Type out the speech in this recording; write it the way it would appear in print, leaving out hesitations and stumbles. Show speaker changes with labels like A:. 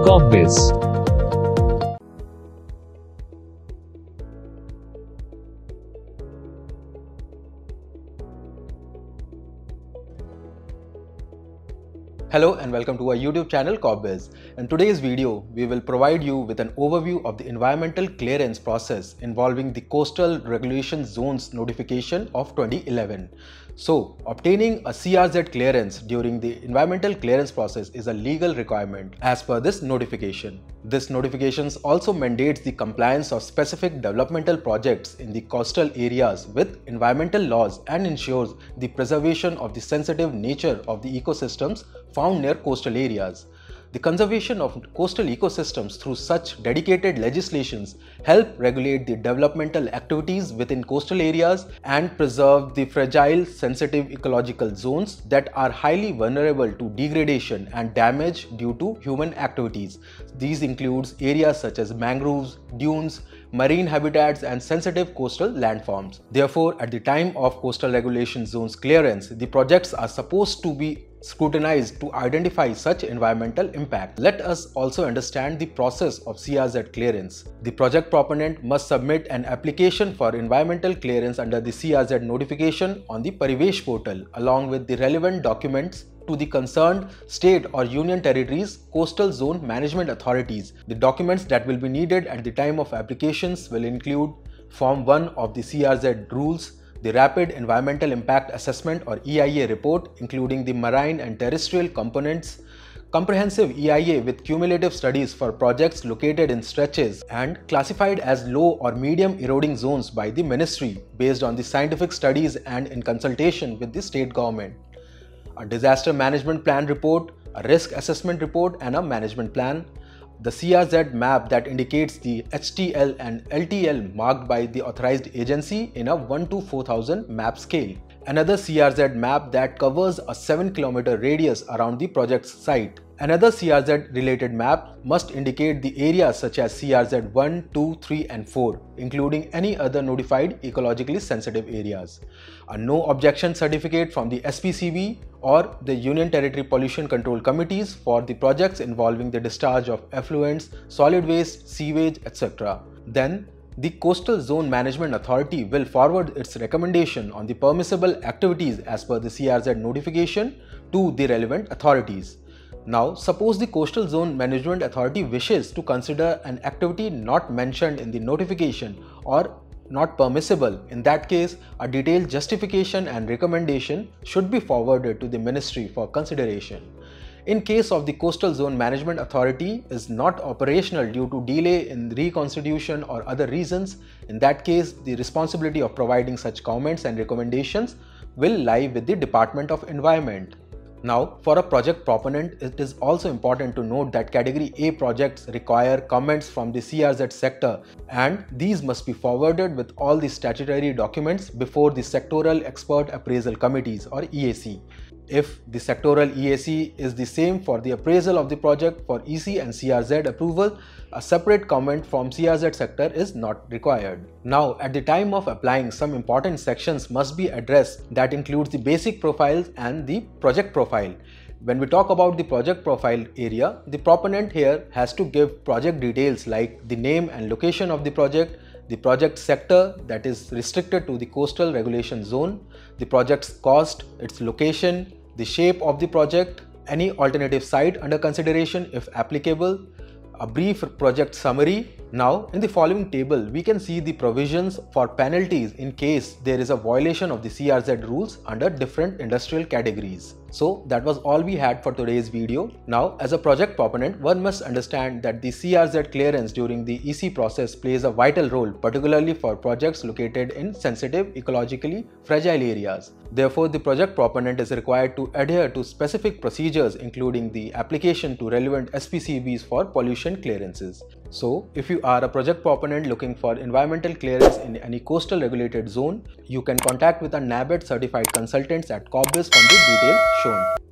A: Corpbiz.
B: Hello and welcome to our YouTube channel Corpbiz. In today's video, we will provide you with an overview of the environmental clearance process involving the Coastal Regulation Zones notification of 2011. So, obtaining a CRZ clearance during the environmental clearance process is a legal requirement as per this notification. This notification also mandates the compliance of specific developmental projects in the coastal areas with environmental laws and ensures the preservation of the sensitive nature of the ecosystems found near coastal areas. The conservation of coastal ecosystems through such dedicated legislations help regulate the developmental activities within coastal areas and preserve the fragile, sensitive ecological zones that are highly vulnerable to degradation and damage due to human activities. These include areas such as mangroves, dunes, marine habitats and sensitive coastal landforms. Therefore, at the time of coastal regulation zones clearance, the projects are supposed to be scrutinized to identify such environmental impact. Let us also understand the process of CRZ clearance. The project proponent must submit an application for environmental clearance under the CRZ notification on the Parivesh portal along with the relevant documents to the concerned state or union territories coastal zone management authorities. The documents that will be needed at the time of applications will include Form 1 of the CRZ rules, the Rapid Environmental Impact Assessment or EIA report including the marine and terrestrial components, comprehensive EIA with cumulative studies for projects located in stretches and classified as low or medium eroding zones by the ministry based on the scientific studies and in consultation with the state government, a disaster management plan report, a risk assessment report and a management plan, the CRZ map that indicates the HTL and LTL marked by the authorized agency in a 1 to 4000 map scale. Another CRZ map that covers a 7 km radius around the project's site. Another CRZ related map must indicate the areas such as CRZ 1, 2, 3 and 4, including any other notified ecologically sensitive areas. A no objection certificate from the SPCB or the Union Territory Pollution Control Committees for the projects involving the discharge of effluents, solid waste, sewage, etc. Then, the Coastal Zone Management Authority will forward its recommendation on the permissible activities as per the CRZ notification to the relevant authorities. Now, suppose the Coastal Zone Management Authority wishes to consider an activity not mentioned in the notification or not permissible. In that case, a detailed justification and recommendation should be forwarded to the Ministry for consideration. In case of the Coastal Zone Management Authority is not operational due to delay in reconstitution or other reasons, in that case, the responsibility of providing such comments and recommendations will lie with the Department of Environment. Now, for a project proponent, it is also important to note that Category A projects require comments from the CRZ sector and these must be forwarded with all the statutory documents before the Sectoral Expert Appraisal Committees or EAC. If the sectoral EAC is the same for the appraisal of the project for EC and CRZ approval, a separate comment from CRZ sector is not required. Now, at the time of applying, some important sections must be addressed that includes the basic profiles and the project profile. When we talk about the project profile area, the proponent here has to give project details like the name and location of the project sector that is restricted to the coastal regulation zone, the project's cost, its location, the shape of the project, any alternative site under consideration if applicable, a brief project summary. Now, in the following table, we can see the provisions for penalties in case there is a violation of the CRZ rules under different industrial categories. So that was all we had for today's video. Now, as a project proponent, one must understand that the CRZ clearance during the EC process plays a vital role, particularly for projects located in sensitive, ecologically fragile areas. Therefore, the project proponent is required to adhere to specific procedures including the application to relevant SPCBs for pollution clearances. So, if you are a project proponent looking for environmental clearance in any coastal regulated zone, you can contact with a NABED certified consultants at Corpbiz from the details shown.